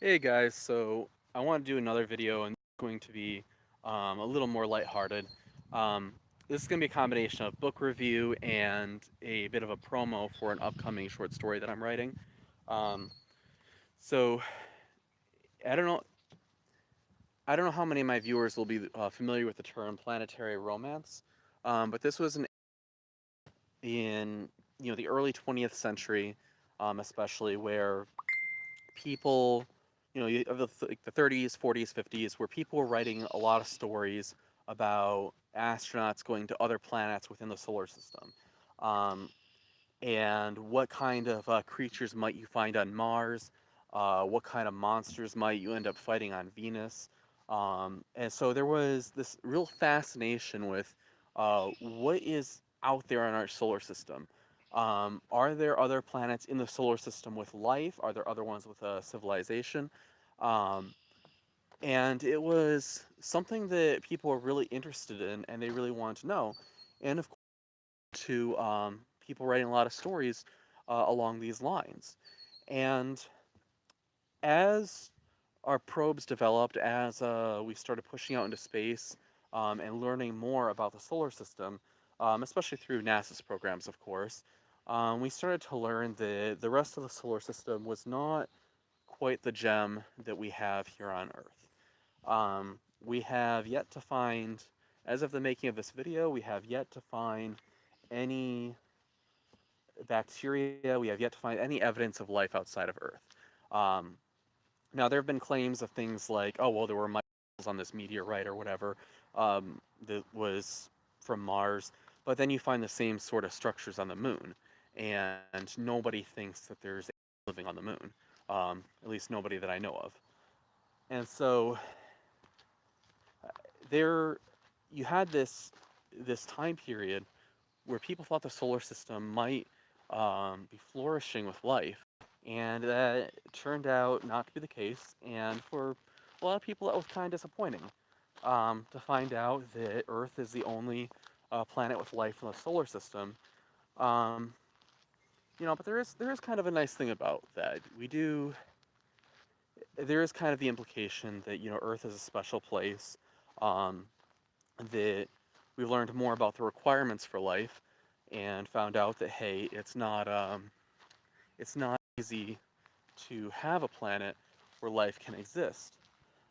Hey guys, so I want to do another video and it's going to be a little more lighthearted. Um, this is going to be a combination of book review and a bit of a promo for an upcoming short story that I'm writing. Um, so I don't know, I don't know how many of my viewers will be familiar with the term planetary romance, but this was in the early 20th century, especially where people, of like the 30s, 40s, 50s, where people were writing a lot of stories about astronauts going to other planets within the solar system. Um, and what kind of creatures might you find on Mars? What kind of monsters might you end up fighting on Venus? And so there was this real fascination with what is out there in our solar system. Are there other planets in the solar system with life? Are there other ones with a civilization? Um, and it was something that people were really interested in and they really wanted to know. And of to people writing a lot of stories along these lines. And as our probes developed, as we started pushing out into space and learning more about the solar system, especially through NASA's programs, of course, we started to learn that the rest of the solar system was not quite the gem that we have here on Earth. We have yet to find, as of the making of this video, we have yet to find any bacteria. We have yet to find any evidence of life outside of Earth. Um, Now, there have been claims of things like, oh, well, there were microbes on this meteorite or whatever that was from Mars, but then you find the same sort of structures on the moon, and nobody thinks that there's living on the moon, at least nobody that I know of. And so there, you had this time period where people thought the solar system might be flourishing with life, and that turned out not to be the case. And for a lot of people, that was kind of disappointing to find out that Earth is the only planet with life in the solar system. Um, but there is kind of a nice thing about that. There is kind of the implication that Earth is a special place. Um, that we learned more about the requirements for life and found out that hey, it's not easy to have a planet where life can exist.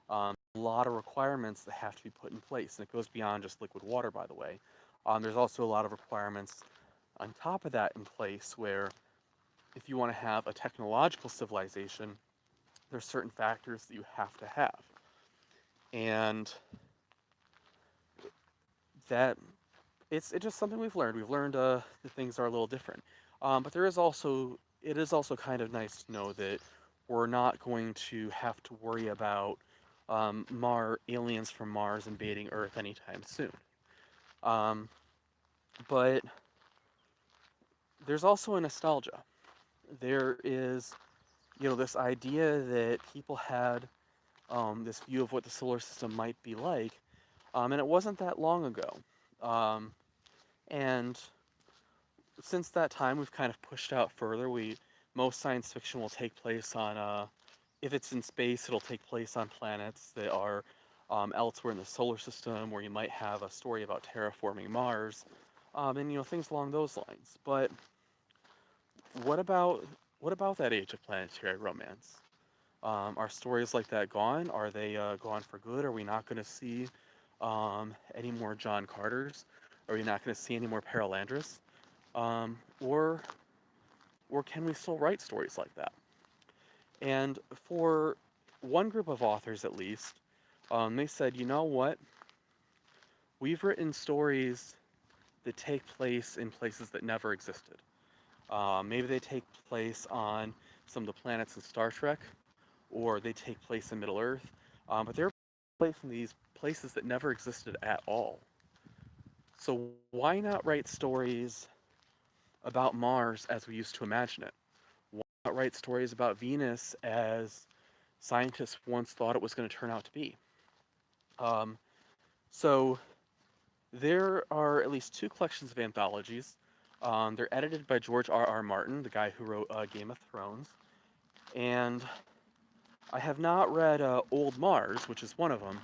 A lot of requirements that have to be put in place, and it goes beyond just liquid water, by the way. There's also a lot of requirements on top of that in place where if you want to have a technological civilization, there's certain factors that you have to have. And that it's just something we've learned. We've learned that things are a little different. But it is also kind of nice to know that we're not going to have to worry about aliens from Mars invading Earth anytime soon. Um, but there's also a nostalgia. There is, this idea that people had this view of what the solar system might be like, and it wasn't that long ago. Um, and since that time, we've kind of pushed out further. Most science fiction will take place on, if it's in space, it'll take place on planets that are elsewhere in the solar system, where you might have a story about terraforming Mars, and things along those lines. But what about what about that age of planetary romance? Are stories like that gone? Are they gone for good? Are we not going to see any more John Carters? Are we not going to see any more Paralandras? Um, or or can we still write stories like that? And for one group of authors, at least, they said, you know what? We've written stories that take place in places that never existed. Maybe they take place on some of the planets in Star Trek, or they take place in Middle Earth, but they're placed in these places that never existed at all. So why not write stories about Mars as we used to imagine it? Why not write stories about Venus as scientists once thought it was going to turn out to be? Um, so there are at least two collections of anthologies. They're edited by George R. R. Martin, the guy who wrote Game of Thrones, and I have not read Old Mars, which is one of them,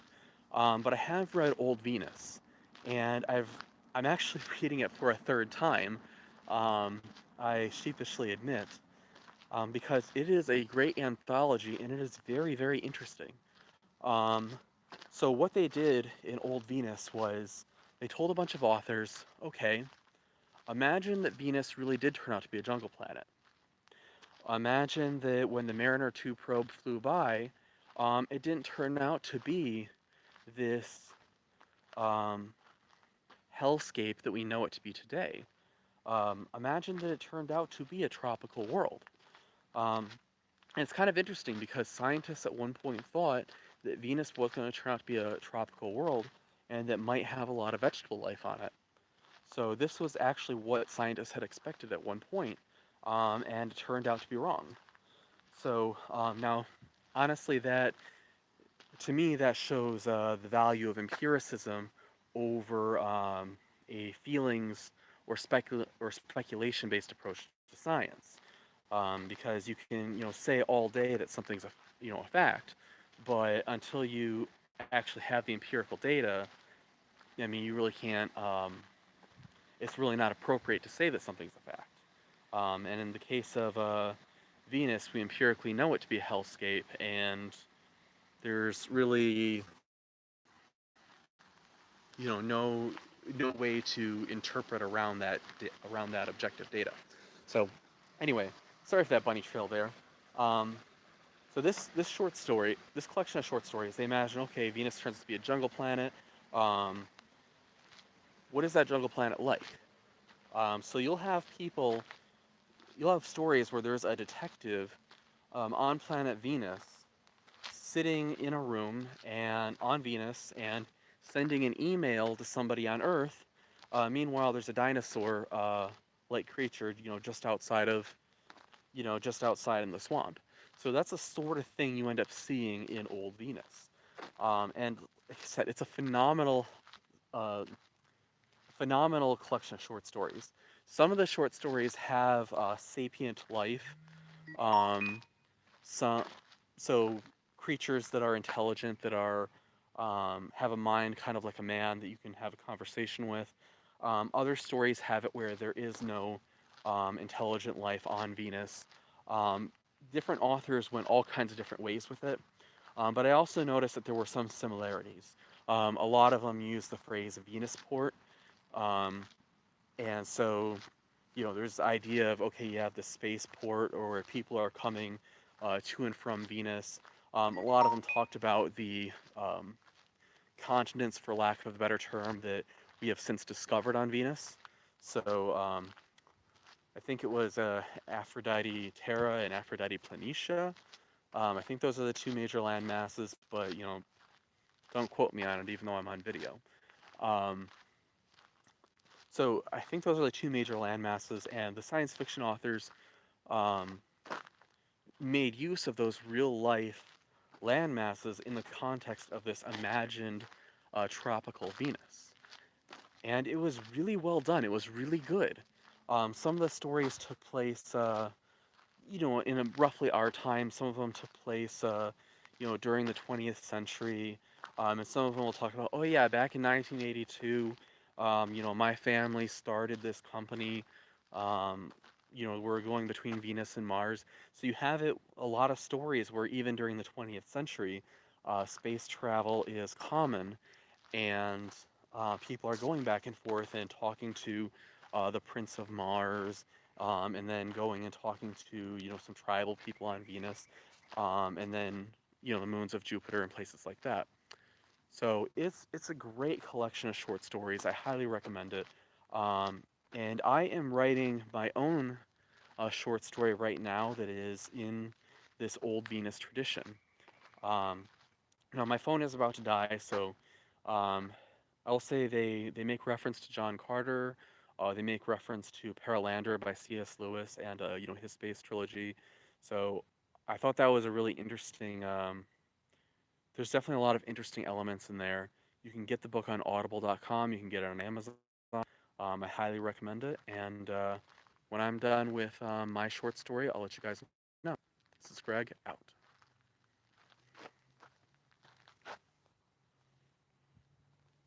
but I have read Old Venus, and I'm actually reading it for a third time. Um, I sheepishly admit, because it is a great anthology and it is very, very interesting. Um, so what they did in Old Venus was they told a bunch of authors, okay, imagine that Venus really did turn out to be a jungle planet. Imagine that when the Mariner 2 probe flew by, it didn't turn out to be this um, hellscape that we know it to be today. Imagine that it turned out to be a tropical world. Um, and it's kind of interesting because scientists at one point thought that Venus was going to turn out to be a tropical world and that might have a lot of vegetable life on it. So this was actually what scientists had expected at one point, and it turned out to be wrong. So now, honestly, that to me that shows the value of empiricism over a feelings or speculation based approach to science, because you can say all day that something's a fact, but until you actually have the empirical data, I mean you really can't. It's really not appropriate to say that something's a fact. And in the case of Venus, we empirically know it to be a hellscape, and there's really no way to interpret around that objective data. So anyway, sorry for that bunny trail there. Um, so this short story, this collection of short stories, they imagine, okay, Venus turns to be a jungle planet. Um, what is that jungle planet like? So you'll have stories where there's a detective on planet Venus sitting in a room and on Venus and sending an email to somebody on Earth. Meanwhile, there's a dinosaur like creature, just outside in the swamp. So that's the sort of thing you end up seeing in Old Venus. And like I said, it's a uh, phenomenal collection of short stories. Some of the short stories have sapient life. Um, some so creatures that are intelligent, that are have a mind kind of like a man that you can have a conversation with. Other stories have it where there is no intelligent life on Venus. Um, Different authors went all kinds of different ways with it, but I also noticed that there were some similarities. A lot of them use the phrase Venusport, um, and so there's the idea of, okay, you have the spaceport or where people are coming to and from Venus. A lot of them talked about the continents, for lack of a better term, that we have since discovered on Venus. So I think it was Aphrodite Terra and Aphrodite Planitia. I think those are the two major land masses, but don't quote me on it, even though I'm on video. Um, so I think those are the two major land masses, and the science fiction authors um, made use of those real life land masses in the context of this imagined tropical Venus. And it was really well done. It was really good. Some of the stories took place, in roughly our time. Some of them took place, during the 20th century. And some of them will talk about, oh yeah, back in 1982, my family started this company. Um, we're going between Venus and Mars. So you have a lot of stories where even during the 20th century, space travel is common, and people are going back and forth and talking to the Prince of Mars, and then going and talking to some tribal people on Venus, and then the moons of Jupiter and places like that. So it's a great collection of short stories. I highly recommend it. Um, and I am writing my own short story right now that is in this old Venus tradition. Um, my phone is about to die, so um, I'll say they make reference to John Carter. They make reference to Paralander by C.S. Lewis and his space trilogy. So I thought that was a really interesting. There's definitely a lot of interesting elements in there. You can get the book on Audible.com. You can get it on Amazon. I highly recommend it. And when I'm done with my short story, I'll let you guys know. This is Greg out.